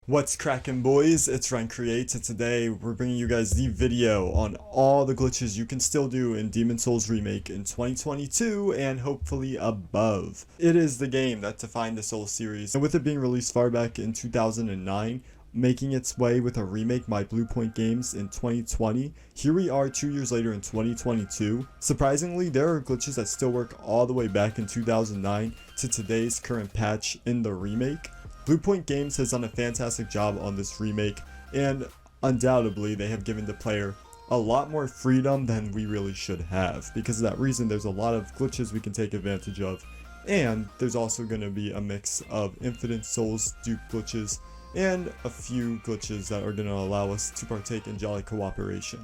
What's cracking, boys? It's Ryan Creates, and today we're bringing you guys the video on all the glitches you can still do in Demons Souls Remake in 2022 and hopefully above. It is the game that defined the Souls series, and with it being released far back in 2009, making its way with a remake by Bluepoint Games in 2020, here we are 2 years later in 2022. Surprisingly, there are glitches that still work all the way back in 2009 to today's current patch in the remake. Bluepoint Games has done a fantastic job on this remake, and undoubtedly they have given the player a lot more freedom than we really should have. Because of that reason, there's a lot of glitches we can take advantage of, and there's also going to be a mix of infinite Souls dupe glitches and a few glitches that are going to allow us to partake in jolly cooperation.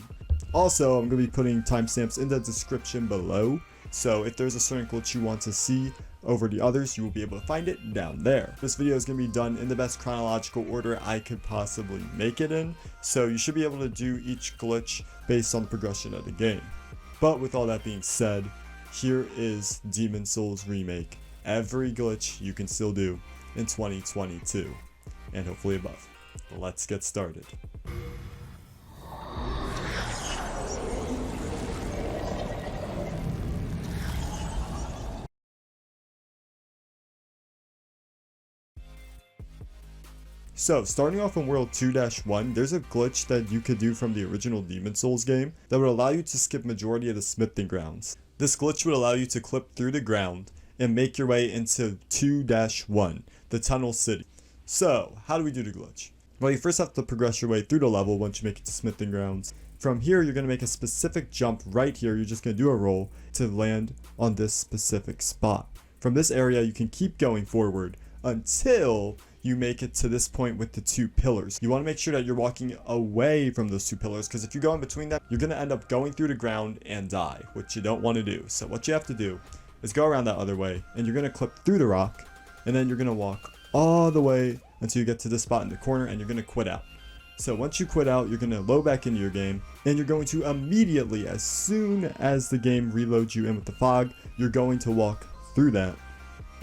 Also, I'm going to be putting timestamps in the description below, so if there's a certain glitch you want to see over the others, you will be able to find it down there. This video is going to be done in the best chronological order I could possibly make it in, so you should be able to do each glitch based on the progression of the game. But with all that being said, here is Demons Souls Remake. Every glitch you can still do in 2022, and hopefully above. Let's get started. So, starting off in World 2-1, there's a glitch that you could do from the original Demons Souls game that would allow you to skip majority of the smithing grounds. This glitch would allow you to clip through the ground and make your way into 2-1, the Tunnel City. So, how do we do the glitch? Well, you first have to progress your way through the level once you make it to smithing grounds. From here, you're going to make a specific jump right here. You're just going to do a roll to land on this specific spot. From this area, you can keep going forward until you make it to this point with the two pillars. You want to make sure that you're walking away from those two pillars, because if you go in between them, you're going to end up going through the ground and die, which you don't want to do. So what you have to do is go around that other way, and you're going to clip through the rock, and then you're going to walk all the way until you get to this spot in the corner, and you're going to quit out. So once you quit out, you're going to load back into your game, and you're going to immediately, as soon as the game reloads you in with the fog, you're going to walk through that,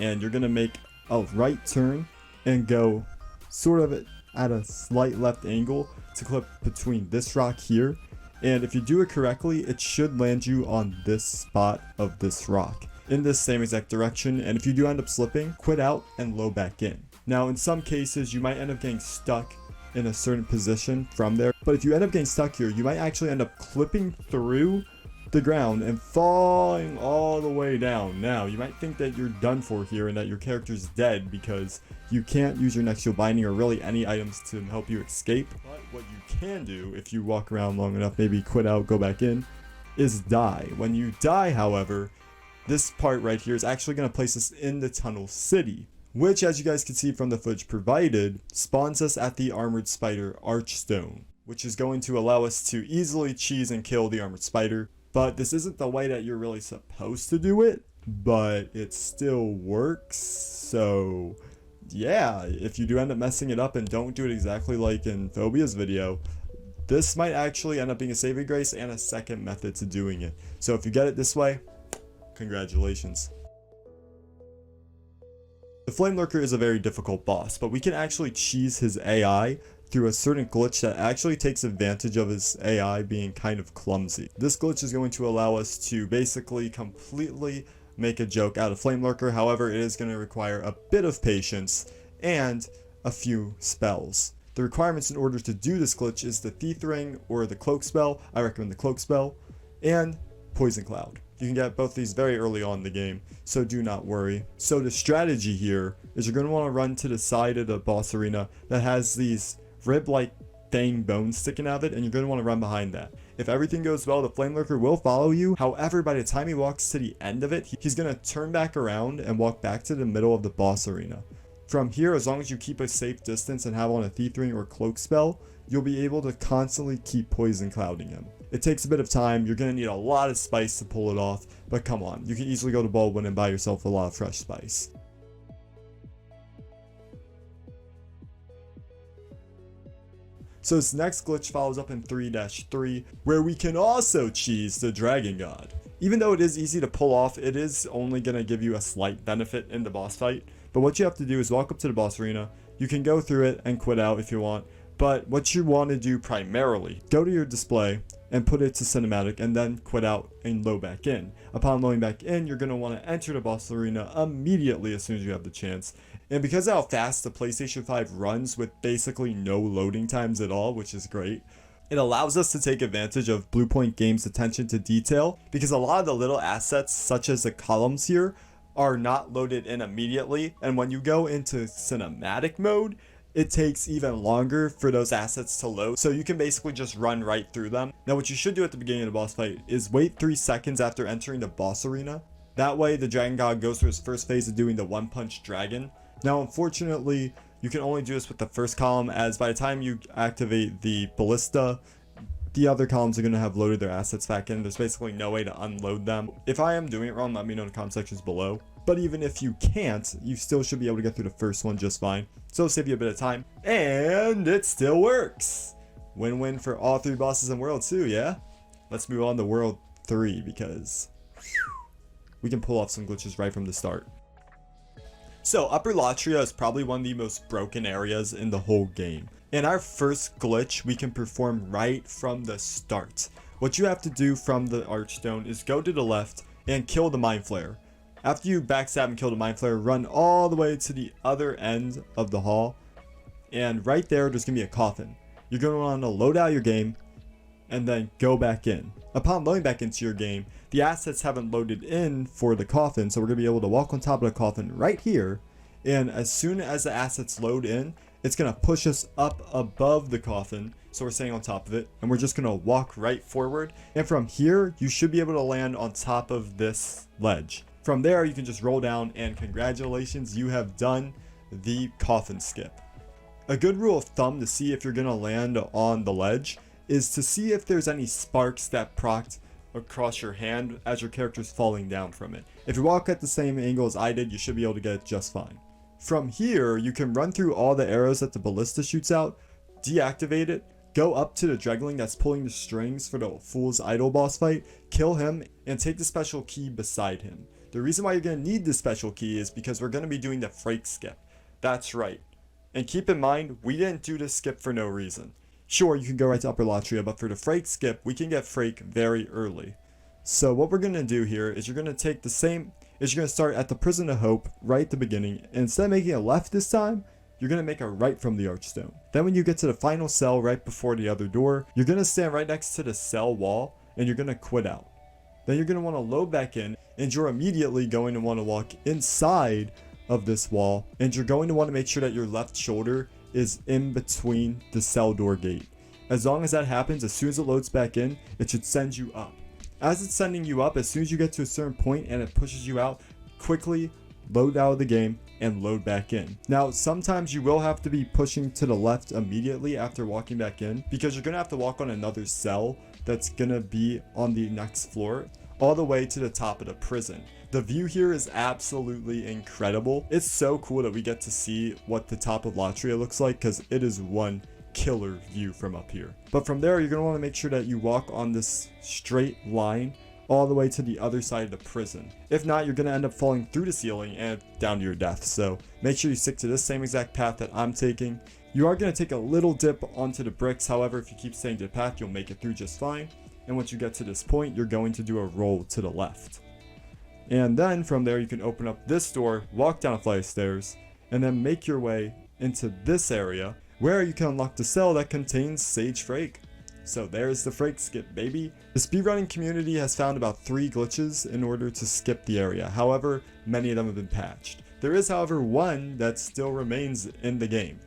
and you're going to make a right turn and go sort of at a slight left angle to clip between this rock here, and if you do it correctly, it should land you on this spot of this rock in this same exact direction. And if you do end up slipping, quit out and load back in. Now in some cases you might end up getting stuck in a certain position from there, but if you end up getting stuck here, you might actually end up clipping through the ground and falling all the way down. Now you might think that you're done for here and that your character's dead because you can't use your next shield binding or really any items to help you escape. But what you can do if you walk around long enough, maybe quit out, go back in, is die. When you die, however, this part right here is actually going to place us in the Tunnel City, which, as you guys can see from the footage provided, spawns us at the Armored Spider Archstone, which is going to allow us to easily cheese and kill the Armored Spider. But this isn't the way that you're really supposed to do it, but it still works. So yeah, if you do end up messing it up and don't do it exactly like in Phobia's video, this might actually end up being a saving grace and a second method to doing it. So if you get it this way, congratulations. The Flamelurker is a very difficult boss, but we can actually cheese his AI through a certain glitch that actually takes advantage of his AI being kind of clumsy. This glitch is going to allow us to basically completely make a joke out of Flamelurker. However, it is going to require a bit of patience and a few spells. The requirements in order to do this glitch is the Thief Ring or the Cloak spell. I recommend the Cloak spell, and Poison Cloud. You can get both these very early on in the game, so do not worry. So the strategy here is you're going to want to run to the side of the boss arena that has these rib-like fang bones sticking out of it, and you're going to want to run behind that. If everything goes well, the Flamelurker will follow you. However, by the time he walks to the end of it, he's going to turn back around and walk back to the middle of the boss arena. From here, as long as you keep a safe distance and have on a Thief Ring or Cloak spell, you'll be able to constantly keep poison clouding him. It takes a bit of time, you're going to need a lot of spice to pull it off, but come on, you can easily go to Baldwin and buy yourself a lot of fresh spice. So this next glitch follows up in 3-3, where we can also cheese the Dragon God. Even though it is easy to pull off, it is only going to give you a slight benefit in the boss fight. But what you have to do is walk up to the boss arena, You can go through it and quit out if you want, but what you want to do primarily, go to your display and put it to cinematic and then quit out and load back in. Upon loading back in, you're going to want to enter the boss arena immediately as soon as you have the chance. And because of how fast the PlayStation 5 runs with basically no loading times at all, which is great, it allows us to take advantage of Bluepoint Games' attention to detail, because a lot of the little assets, such as the columns here, are not loaded in immediately, and when you go into cinematic mode, it takes even longer for those assets to load, so you can basically just run right through them. Now what you should do at the beginning of the boss fight is wait 3 seconds after entering the boss arena. That way the Dragon God goes through his first phase of doing the one punch dragon. Now unfortunately, you can only do this with the first column, as by the time you activate the ballista, the other columns are going to have loaded their assets back in. There's basically no way to unload them. If I am doing it wrong, let me know in the comment sections below. But even if you can't, you still should be able to get through the first one just fine. So it'll save you a bit of time. And it still works! Win-win for all 3 bosses in World 2, yeah? Let's move on to World 3 because we can pull off some glitches right from the start. So Upper Latria is probably one of the most broken areas in the whole game. And our first glitch we can perform right from the start. What you have to do from the Archstone is go to the left and kill the Mind Flayer. After you backstab and kill the Mind Flayer, run all the way to the other end of the hall. And right there's going to be a coffin. You're going to want to load out your game and then go back in. Upon loading back into your game, the assets haven't loaded in for the coffin, so we're going to be able to walk on top of the coffin right here. And as soon as the assets load in, it's going to push us up above the coffin, so we're staying on top of it, and we're just going to walk right forward. And from here, you should be able to land on top of this ledge. From there, you can just roll down, and congratulations, you have done the Coffin Skip. A good rule of thumb to see if you're going to land on the ledge is to see if there's any sparks that procced across your hand as your character's falling down from it. If you walk at the same angle as I did, you should be able to get it just fine. From here, you can run through all the arrows that the ballista shoots out, deactivate it, go up to the Dregling that's pulling the strings for the Fool's Idol boss fight, kill him, and take the special key beside him. The reason why you're going to need this special key is because we're going to be doing the Freke Skip. That's right. And keep in mind, we didn't do this skip for no reason. Sure, you can go right to Upper Latria, but for the Freke Skip, we can get Freke very early. So what we're going to do here is you're going to take the same, you're going to start at the Prison of Hope right at the beginning, and instead of making a left this time, you're going to make a right from the Archstone. Then when you get to the final cell right before the other door, you're going to stand right next to the cell wall, and you're going to quit out. Then you're going to want to load back in, and you're immediately going to want to walk inside of this wall, and you're going to want to make sure that your left shoulder is in between the cell door gate. As long as that happens, as soon as it loads back in, it should send you up. As it's sending you up, as soon as you get to a certain point and it pushes you out, quickly load out of the game and load back in. Now, sometimes you will have to be pushing to the left immediately after walking back in, because you're going to have to walk on another cell that's going to be on the next floor, all the way to the top of the prison. The view here is absolutely incredible. It's so cool that we get to see what the top of Latria looks like, because it is one killer view from up here. But from there, you're going to want to make sure that you walk on this straight line all the way to the other side of the prison. If not, you're going to end up falling through the ceiling and down to your death. So make sure you stick to this same exact path that I'm taking. You are going to take a little dip onto the bricks. However, if you keep staying to the path, you'll make it through just fine. And once you get to this point, you're going to do a roll to the left. And then from there, you can open up this door, walk down a flight of stairs, and then make your way into this area where you can unlock the cell that contains Sage Freke. So there's the Freke Skip, baby. The speedrunning community has found about 3 glitches in order to skip the area. However, many of them have been patched. There is, however, one that still remains in the game.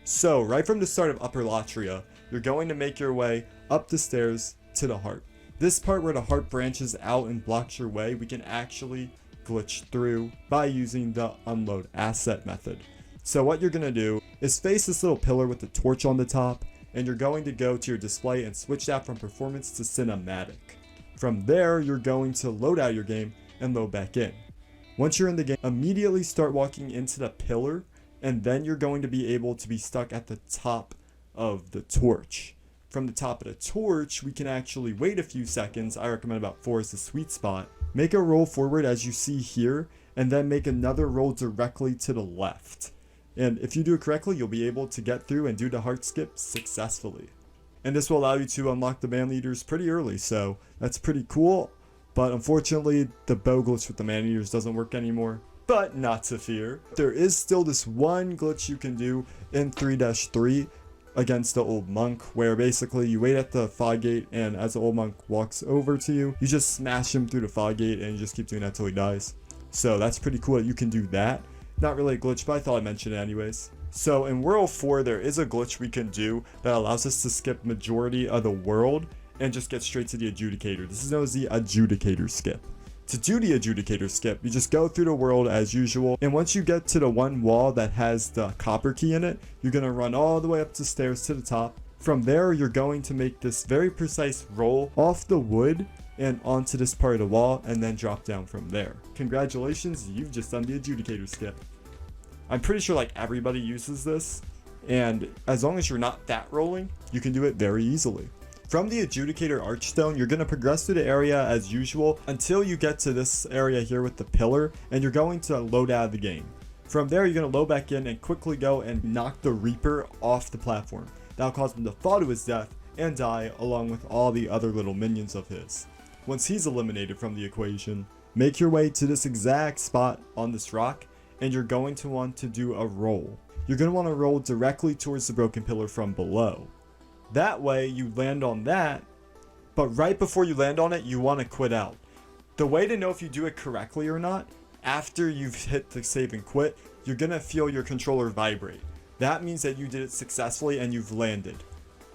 So right from the start of Upper Latria, you're going to make your way up the stairs to the heart. This part where the heart branches out and blocks your way, we can actually glitch through by using the unload asset method. So what you're going to do is face this little pillar with the torch on the top, and you're going to go to your display and switch that from performance to cinematic. From there, you're going to load out your game and load back in. Once you're in the game, immediately start walking into the pillar, and then you're going to be able to be stuck at the top of the torch. From the top of the torch, we can actually wait a few seconds. I recommend about 4 is the sweet spot. Make a roll forward as you see here, and then make another roll directly to the left. And if you do it correctly, you'll be able to get through and do the heart skip successfully. And this will allow you to unlock the man eaters pretty early, so that's pretty cool. But unfortunately, the bow glitch with the man eaters doesn't work anymore. But not to fear, there is still this one glitch you can do in 3-3 against the old monk, where basically you wait at the fog gate, and as the old monk walks over to you, you just smash him through the fog gate and you just keep doing that till he dies. So that's pretty cool that you can do that. Not really a glitch, but I thought I'd mention it anyways. So in World 4, there is a glitch we can do that allows us to skip majority of the world and just get straight to the Adjudicator. This is known as the Adjudicator skip. To do the Adjudicator skip, you just go through the world as usual, and once you get to the one wall that has the copper key in it, you're going to run all the way up the stairs to the top. From there, you're going to make this very precise roll off the wood and onto this part of the wall, and then drop down from there. Congratulations, you've just done the Adjudicator skip. I'm pretty sure like everybody uses this, and as long as you're not that rolling, you can do it very easily. From the Adjudicator Archstone, you're going to progress through the area as usual until you get to this area here with the pillar, and you're going to load out of the game. From there, you're going to load back in and quickly go and knock the Reaper off the platform. That'll cause him to fall to his death and die along with all the other little minions of his. Once he's eliminated from the equation, make your way to this exact spot on this rock, and you're going to want to do a roll. You're going to want to roll directly towards the broken pillar from below. That way you land on that, but right before you land on it, you want to quit out. The way to know if you do it correctly or not, after you've hit the save and quit, you're going to feel your controller vibrate. That means that you did it successfully and you've landed.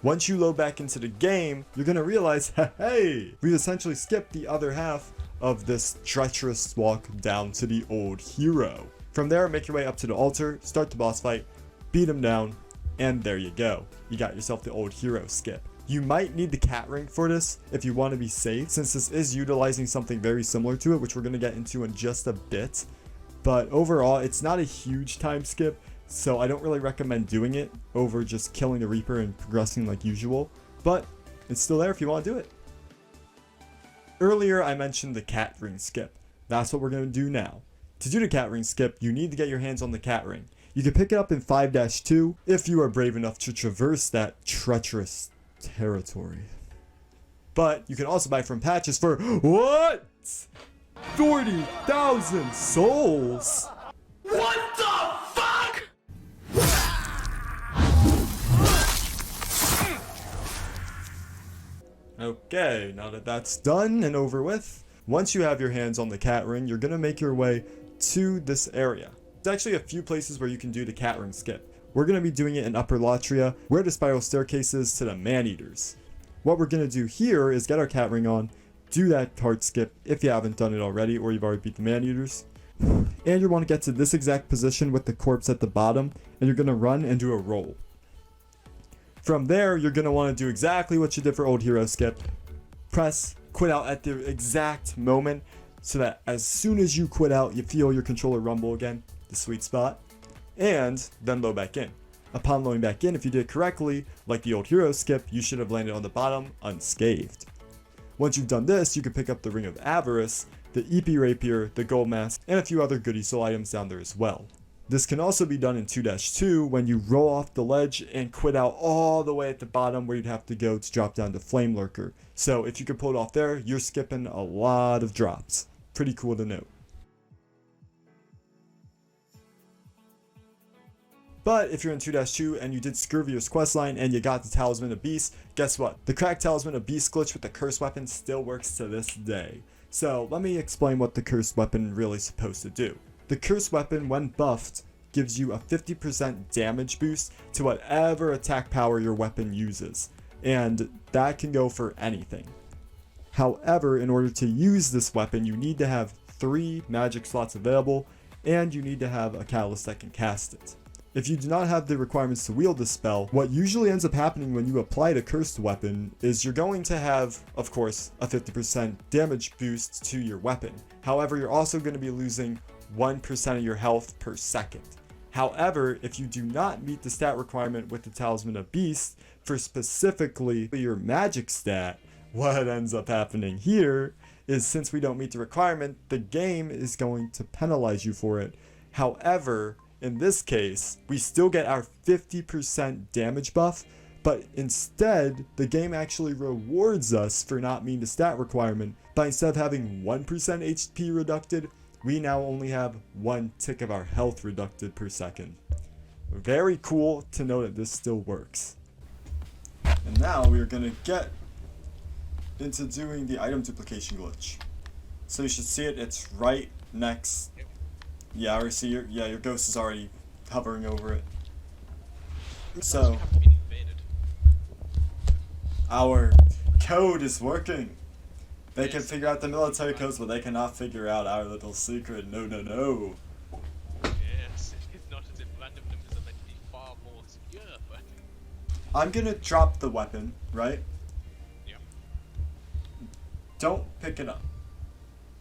Once you load back into the game, you're going to realize, hey, we essentially skipped the other half of this treacherous walk down to the old hero. From there, make your way up to the altar, start the boss fight, beat him down, and there you go. You got yourself the old hero skip. You might need the cat ring for this if you want to be safe, since this is utilizing something very similar to it, which we're going to get into in just a bit. But overall, it's not a huge time skip, so I don't really recommend doing it over just killing the Reaper and progressing like usual. But it's still there if you want to do it. Earlier, I mentioned the cat ring skip. That's what we're going to do now. To do the cat ring skip, you need to get your hands on the cat ring. You can pick it up in 5-2 if you are brave enough to traverse that treacherous territory. But you can also buy from patches for what? 40,000 souls! What the fuck? Okay, now that that's done and over with, once you have your hands on the cat ring, you're going to make your way to this area. There's actually a few places where you can do the cat ring skip. We're going to be doing it in Upper Latria, where the spiral staircase is to the man-eaters. What we're going to do here is get our cat ring on, do that heart skip if you haven't done it already or you've already beat the man-eaters. And you want to get to this exact position with the corpse at the bottom, and you're going to run and do a roll. From there, you're going to want to do exactly what you did for old hero skip. Press quit out at the exact moment, so that as soon as you quit out, you feel your controller rumble again, the sweet spot, and then load back in. Upon loading back in, if you did it correctly, like the old hero skip, you should have landed on the bottom unscathed. Once you've done this, you can pick up the Ring of Avarice, the EP Rapier, the Gold Mask, and a few other goody soul items down there as well. This can also be done in 2-2 when you roll off the ledge and quit out all the way at the bottom where you'd have to go to drop down to Flamelurker. So if you can pull it off there, you're skipping a lot of drops. Pretty cool to note. But if you're in 2-2 and you did Scurvier's questline and you got the Talisman of Beast, guess what? The cracked Talisman of Beast glitch with the cursed weapon still works to this day. So let me explain what the cursed weapon really is supposed to do. The cursed weapon, when buffed, gives you a 50% damage boost to whatever attack power your weapon uses, and that can go for anything. However, in order to use this weapon, you need to have 3 magic slots available, and you need to have a catalyst that can cast it. If you do not have the requirements to wield this spell, what usually ends up happening when you apply the cursed weapon is you're going to have, of course, a 50% damage boost to your weapon. However, you're also going to be losing 1% of your health per second. However, if you do not meet the stat requirement with the Talisman of Beast for specifically your magic stat, what ends up happening here is, since we don't meet the requirement, the game is going to penalize you for it. However, In this case, we still get our 50% damage buff, but instead, the game actually rewards us for not meeting the stat requirement by instead of having 1% HP reducted, we now only have 1 tick of our health reducted per second. Very cool to know that this still works. And now we're gonna get into doing the item duplication glitch. So you should see it, it's right next. Yeah, I already see your ghost is already hovering over it. So our code is working. They can figure out the military codes, but they cannot figure out our little secret. No, no, no. Yes, it's not as if random numbers are meant to be far more secure, but... I'm gonna drop the weapon, right? Yeah. Don't pick it up.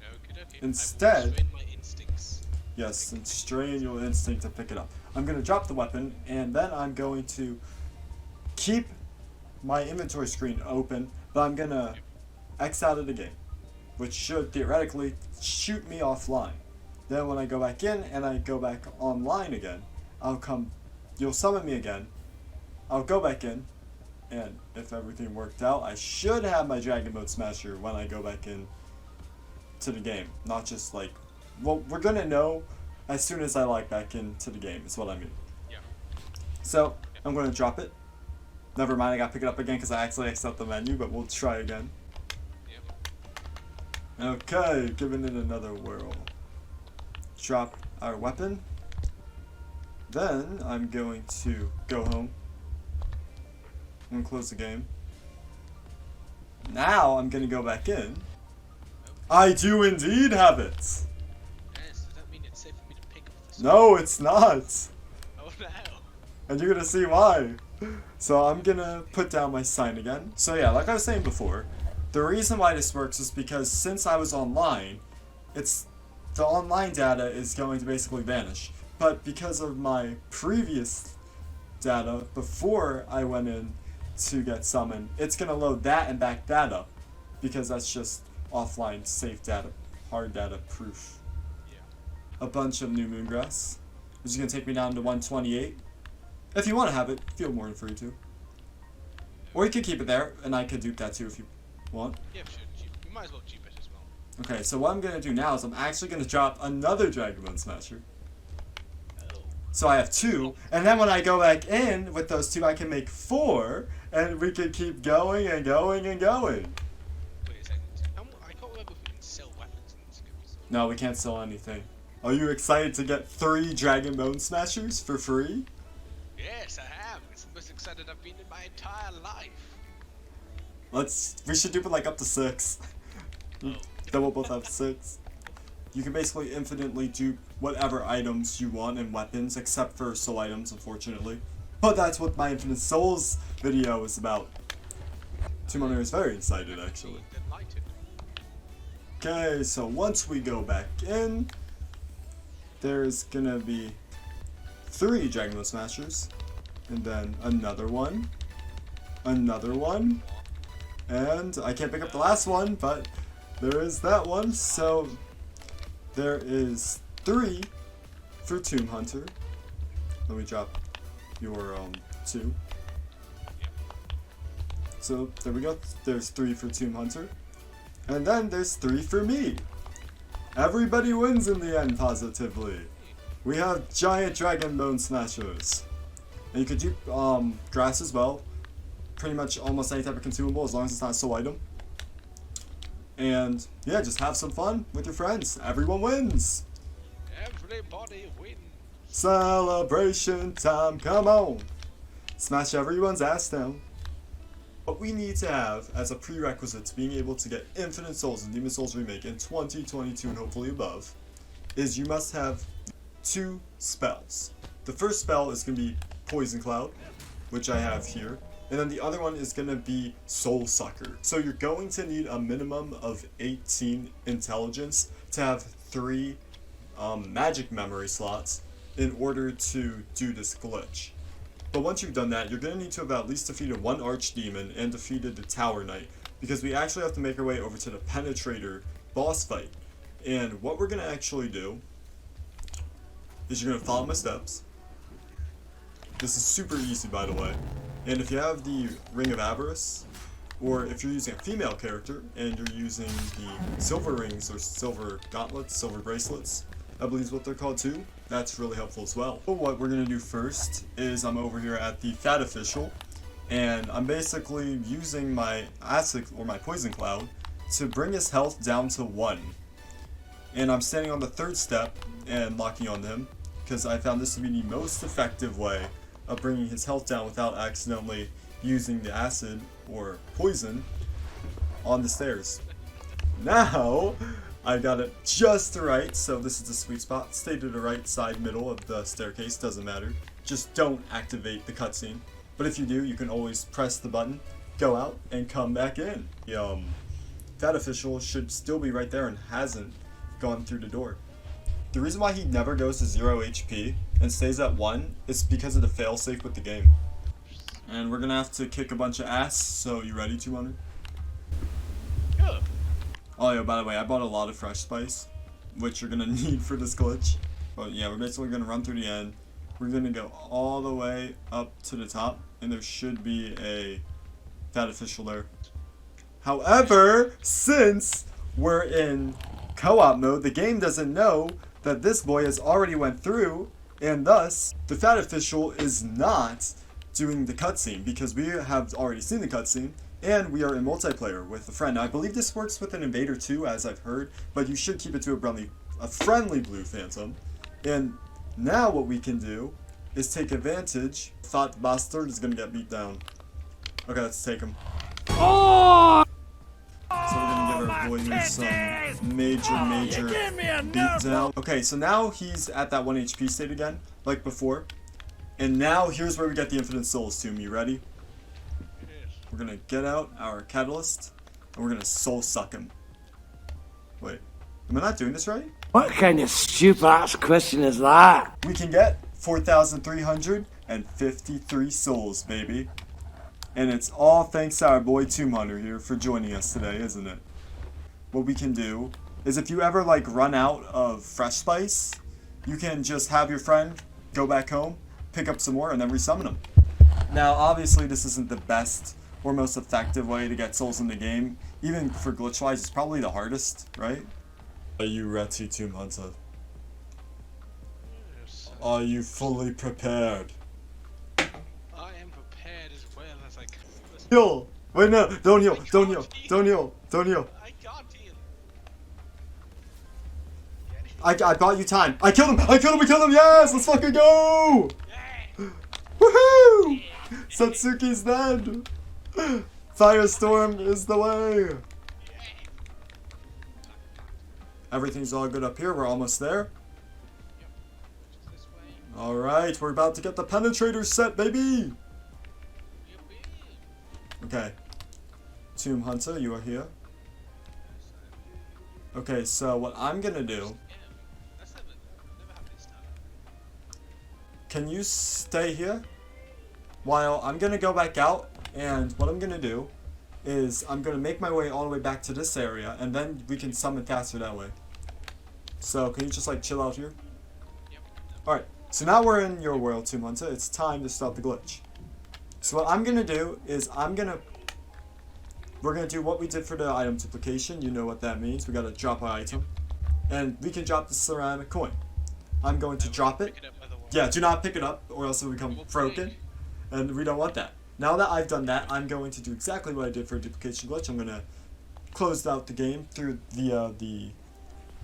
Okay. Instead... I will restrain my instincts. Yes, and strain your instinct to pick it up. I'm gonna drop the weapon, and then I'm going to keep my inventory screen open, but I'm gonna X out of the game, which should theoretically shoot me offline. Then when I go back in and I go back online again, you'll summon me again, I'll go back in, and if everything worked out, I should have my Dragon Mode Smasher when I go back in to the game. Not just like, well, we're gonna know as soon as I log back into the game, is what I mean. Yeah. So, I'm gonna drop it. Never mind, I gotta pick it up again because I actually X'd out the menu, but we'll try again. Okay, giving it another whirl. Drop our weapon. Then I'm going to go home and close the game. Now I'm going to go back in. I do indeed have it. Yes, does that mean it's safe for me to pick up this? No, it's not. Oh no. And you're going to see why. So I'm going to put down my sign again. So yeah, like I was saying before, the reason why this works is because since I was online, the online data is going to basically vanish. But because of my previous data, before I went in to get summoned, it's going to load that and back that up. Because that's just offline safe data, hard data proof. Yeah. A bunch of new moongrass, which is going to take me down to 128. If you want to have it, feel more than free to. Or you could keep it there, and I could dupe that too if you want. Yeah, sure. You might as well dupe it as well. Okay, so what I'm going to do now is I'm actually going to drop another Dragon Bone Smasher. Oh. So I have 2, and then when I go back in with those 2, I can make 4, and we can keep going and going and going. Wait a second. I can't remember if we can sell weapons in this game. No, we can't sell anything. Are you excited to get 3 Dragon Bone Smashers for free? Yes, I am. It's the most excited I've been in my entire life. We should dupe it like up to 6. Oh. Then we'll both have 6. You can basically infinitely dupe whatever items you want and weapons, except for soul items, unfortunately. But that's what my Infinite Souls video is about. Tumoner is very excited, actually. Delighted. Okay, so once we go back in, there's gonna be 3 Dragon Bone Smashers, and then another one, and I can't pick up the last one, but there is that one. So there is 3 for Tomb Hunter. Let me drop your 2. So there we go. There's 3 for Tomb Hunter, and then there's 3 for me. Everybody wins in the end, positively. We have giant Dragon Bone Smashers, and you could do grass as well. Pretty much almost any type of consumable as long as it's not a soul item. And yeah, just have some fun with your friends. Everyone wins. Everybody wins. Celebration time, come on. Smash everyone's ass down. What we need to have as a prerequisite to being able to get Infinite Souls and Demons Souls Remake in 2022 and hopefully above is you must have 2 spells. The first spell is going to be Poison Cloud, which I have here. And then the other one is going to be Soul Sucker. So you're going to need a minimum of 18 intelligence to have 3 magic memory slots in order to do this glitch. But once you've done that, you're going to need to have at least defeated 1 Archdemon and defeated the Tower Knight, because we actually have to make our way over to the Penetrator boss fight. And what we're going to actually do is you're gonna follow my steps. This is super easy, by the way. And if you have the Ring of Avarice, or if you're using a female character and you're using the silver rings or silver gauntlets, silver bracelets, I believe is what they're called too, that's really helpful as well. But what we're gonna do first is I'm over here at the Fat Official, and I'm basically using my acid or my poison cloud to bring his health down to 1. And I'm standing on the 3rd step and locking on him because I found this to be the most effective way of bringing his health down without accidentally using the acid or poison on the stairs. Now, I got it just right, so this is the sweet spot. Stay to the right side middle of the staircase, doesn't matter. Just don't activate the cutscene. But if you do, you can always press the button, go out, and come back in. That official should still be right there and hasn't gone through the door. The reason why he never goes to 0 HP and stays at 1 is because of the failsafe with the game. And we're gonna have to kick a bunch of ass, so you ready, 200? Yeah. Oh yeah, by the way, I bought a lot of fresh spice, which you're gonna need for this glitch. But yeah, we're basically gonna run through the end. We're gonna go all the way up to the top, and there should be a Fat Official there. However, since we're in co-op mode, the game doesn't know that this boy has already went through, and thus, the Fat Official is not doing the cutscene, because we have already seen the cutscene, and we are in multiplayer with a friend. Now, I believe this works with an Invader too, as I've heard, but you should keep it to a friendly Blue Phantom. And now what we can do is take advantage. Fat bastard is gonna get beat down. Okay, let's take him. Oh! So we're gonna give our boy some major beat down. Okay, so now he's at that 1 HP state again, like before. And now here's where we get the Infinite Souls Tomb. You ready? We're gonna get out our Catalyst, and we're gonna soul suck him. Wait, am I not doing this right? What kind of stupid ass question is that? We can get 4,353 souls, baby. And it's all thanks to our boy Tomb Hunter here for joining us today, isn't it? What we can do is if you ever like run out of fresh spice, you can just have your friend go back home, pick up some more, and then resummon them. Now, obviously, this isn't the best or most effective way to get souls in the game. Even for glitch-wise, it's probably the hardest, right? Are you ready, Tomb Hunter? Yes. Are you fully prepared? I am prepared as well as I can. Heal! Wait, no, don't heal, don't heal, don't heal, don't heal. I can't heal. I bought you time. I killed him, we killed him, yes! Let's fucking go! Yay! Woohoo! Satsuki's dead! Firestorm is the way! Yay! Everything's all good up here, we're almost there. Yep. Just this way. Alright, we're about to get the Penetrators set, baby! Yippee! Okay. Tomb Hunter, you are here. Okay, so what I'm gonna do... That's never happened this time. Can you stay here? While I'm gonna go back out, and what I'm gonna do is I'm gonna make my way all the way back to this area, and then we can summon faster that way. So can you just like chill out here? Yep. Alright, so now we're in your world, Tomb Hunter. It's time to stop the glitch. So what I'm gonna do is we're gonna do what we did for the item duplication. You know what that means. We gotta drop our item, and we can drop the ceramic coin. I'm going to drop it. Pick it up otherwise. Yeah, do not pick it up, or else it will become broken, and we don't want that. Now that I've done that, I'm going to do exactly what I did for a duplication glitch. I'm gonna close out the game through the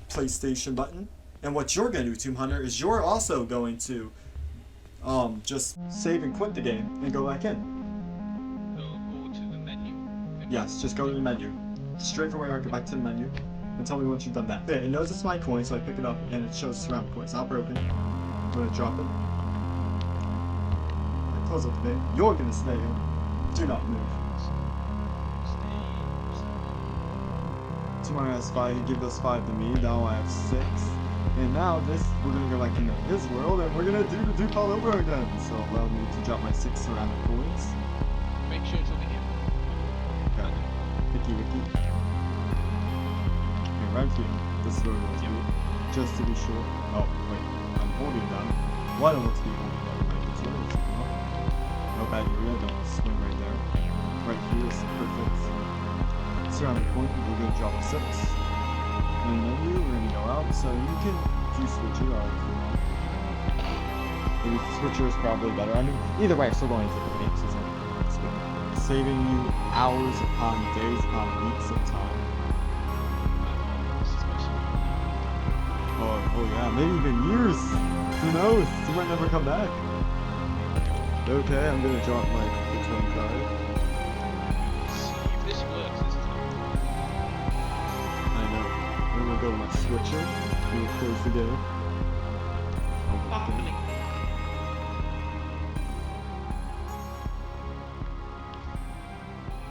PlayStation button. And what you're gonna do, Tomb Hunter, is you're also going to just save and quit the game and go back in. Go to the menu. Yes, just go to the menu. Straight from where I go back to the menu. And tell me once you've done that. Okay, it knows it's my coin, so I pick it up and it shows ceramic coin. It's not broken. I'm gonna drop it. I close up the game. You're gonna stay here. Do not move. Tomorrow has 5, he gave those 5 to me, now I have 6. And now this, we're gonna go back into his world and we're gonna do the Dupe all over again. So allow me to drop my 6 ceramic coins. Make sure it's over here. Okay. Wiki. Okay, right here. This is where we're going to do. Just to be sure. Oh, wait. holding them. Why don't let's be holding them right this way? Let's come up. No bad area, don't swing right there. Right here is the perfect surrounding point. We're going to drop a 6. And then we're going to go out, so you can do switcher out if you want. Maybe switcher is probably better. I mean, either way, I'm still going to take the paint season. Saving you hours upon days upon weeks of time. Oh yeah, maybe even years. Who knows? You might never come back. Okay, I'm gonna drop like the 25. If this works, this is I know. I'm gonna go to my switcher. I'm gonna close the game. happening.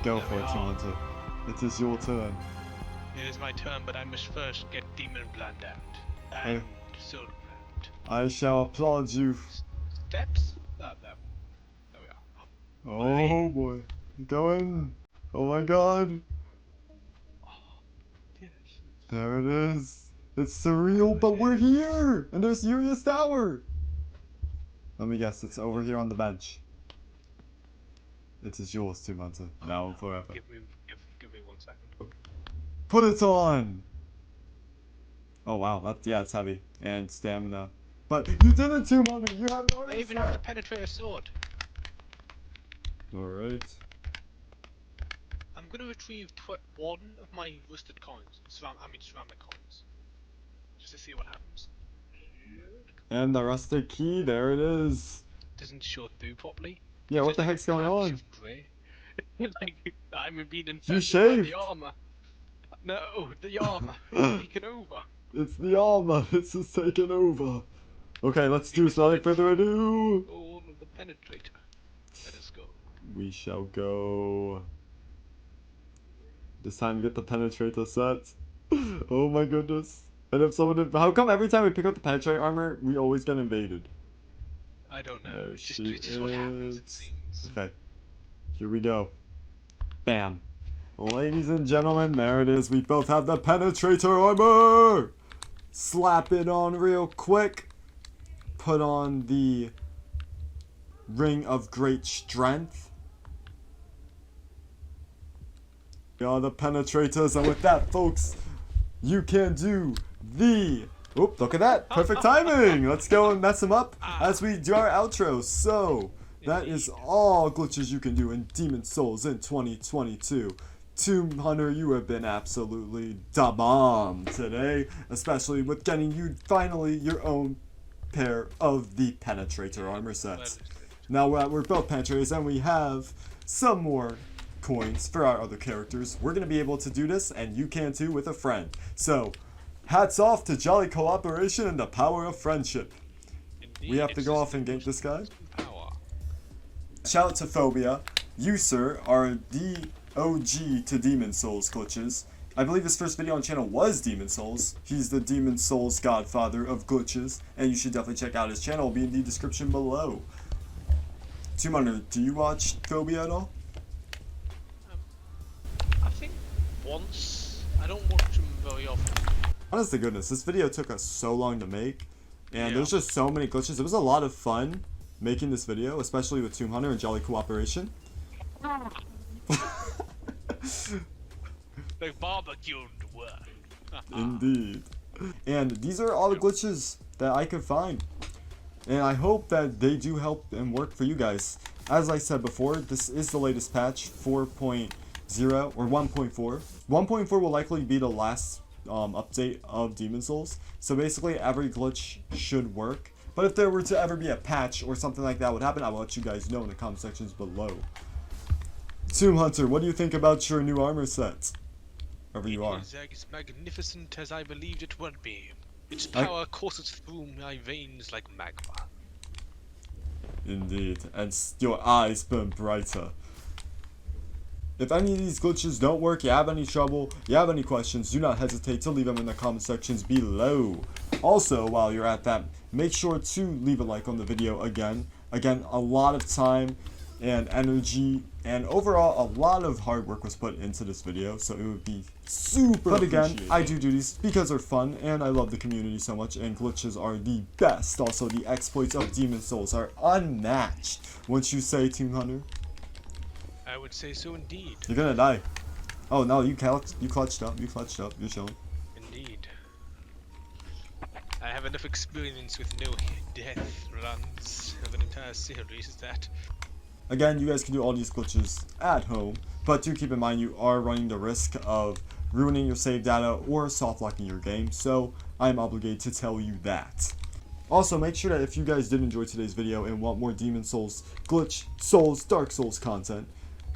Go for it, Toronto. It is your turn. It is my turn, but I must first get Demon Blood out. Hey. And Soul Blood. I shall applaud you. Steps? No. There we are. Oh boy. Going. Oh my god. Yes. There it is. It's surreal, but we're here! And there's Uria's Tower! Let me guess, it's over here on the bench. It is yours, Tumanta. Now and forever. Give me 1 second. Put it on! Oh wow, it's heavy. And stamina. But you did it, Tumanta! You have no I even have the Penetrator sword. Alright. I'm gonna retrieve 1 of my rusted coins. Ceramic coins. Just to see what happens. And the rusted key, there it is. Doesn't show through properly. Yeah, what the heck's going on? Grey. Like, I'm being You infected by shaved! the armor. No, the armor. It's taken over. It's the armor, it's just taken over. Okay, let's do this without further ado. All of the Penetrator. Let us go. We shall go. This time get the Penetrator set. Oh my goodness. And if someone how come every time we pick up the Penetrator armor, we always get invaded? I don't know. There It's she just what happens, it is. seems. Okay. Here we go. Bam. Ladies and gentlemen, there it is. We both have the Penetrator armor! Slap it on real quick. Put on the Ring of Great Strength. We are the Penetrators, and with that, folks, you can do the... Oop, look at that. Perfect timing. Let's go and mess them up as we do our outro. So, that is all glitches you can do in Demons Souls in 2022. Tomb Hunter, you have been absolutely da bomb today, especially with getting you finally your own pair of the Penetrator armor sets. Now we're both Penetrators and we have some more coins for our other characters. We're going to be able to do this, and you can too with a friend. So, hats off to jolly cooperation and the power of friendship. Indeed, We have to it's go just off and gank this guy. power. Shout out to Phobia. You, sir, are the OG to Demons Souls glitches. I believe his first video on the channel was Demons Souls. He's the Demons Souls godfather of glitches, and you should definitely check out his channel. It'll be in the description below. Tomb Hunter, do you watch Phobia at all? I think once. I don't watch them very often. Honest to goodness, this video took us so long to make, and Yeah. there's just so many glitches. It was a lot of fun making this video, especially with Tomb Hunter and jolly cooperation. The barbecued work. Indeed. And these are all the glitches that I could find. And I hope that they do help and work for you guys. As I said before, this is the latest patch, 4.0 or 1.4. 1.4 will likely be the last update of Demons Souls. So basically every glitch should work. But if there were to ever be a patch or something like that would happen, I will let you guys know in the comment sections below. Tomb Hunter, what do you think about your new armor set? Wherever you are. It is as magnificent as I believed it would be. Its power courses through my veins like magma. Indeed, and your eyes burn brighter. If any of these glitches don't work, you have any trouble, you have any questions, do not hesitate to leave them in the comment sections below. Also, while you're at that, make sure to leave a like on the video again. Again, a lot of time and energy And overall, a lot of hard work was put into this video, so it would be super But again, I do these because they're fun, and I love the community so much, and glitches are the best. Also, the exploits of Demon Souls are unmatched. Wouldn't you say, Team Hunter? I would say so indeed. You're gonna die. Oh no, you clutched up, you're chilling. Indeed. I have enough experience with no death runs of an entire series as that. Again, you guys can do all these glitches at home, but do keep in mind you are running the risk of ruining your save data or soft locking your game, so I'm obligated to tell you that. Also, make sure that if you guys did enjoy today's video and want more Demon Souls, Glitch, Souls, Dark Souls content,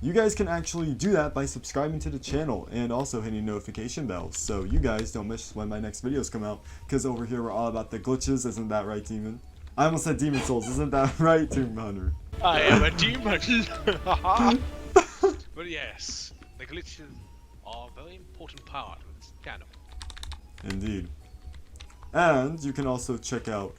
you guys can actually do that by subscribing to the channel and also hitting notification bells so you guys don't miss when my next videos come out, because over here we're all about the glitches, isn't that right, Demon? I almost said Demon Souls, isn't that right, Tomb Hunter? I am a demon! But yes, the glitches are a very important part of this channel. Indeed. And you can also check out,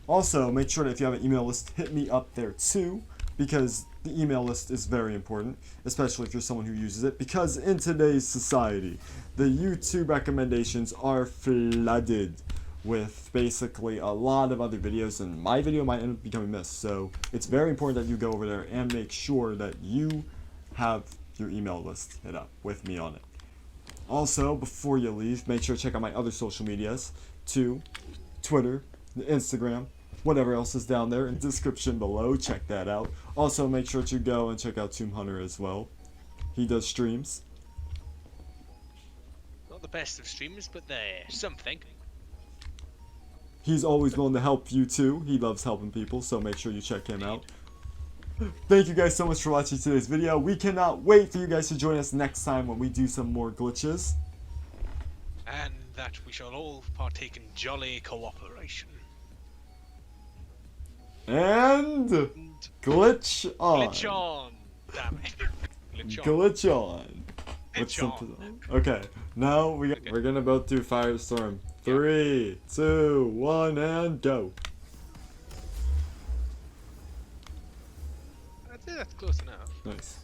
also make sure that if you have an email list, hit me up there too, because the email list is very important, especially if you're someone who uses it, because in today's society, the YouTube recommendations are flooded with basically a lot of other videos, and my video might end up becoming missed, so it's very important that you go over there and make sure that you have your email list hit up with me on it. Also, before you leave, make sure to check out my other social medias too, Twitter, Instagram, whatever else is down there in the description below. Check that out. Also, make sure to go and check out Tomb Hunter as well. He does streams. Not the best of streamers, but they're something. He's always willing to help you too. He loves helping people, so make sure you check him out. Thank you guys so much for watching today's video. We cannot wait for you guys to join us next time when we do some more glitches. And that we shall all partake in jolly cooperation. And glitch on. Glitch on! Damn it. Glitch on. Glitch on. Glitch on. Okay, now we're gonna both do Firestorm. 3, 2, 1, and go. I'd say that's close enough. Nice.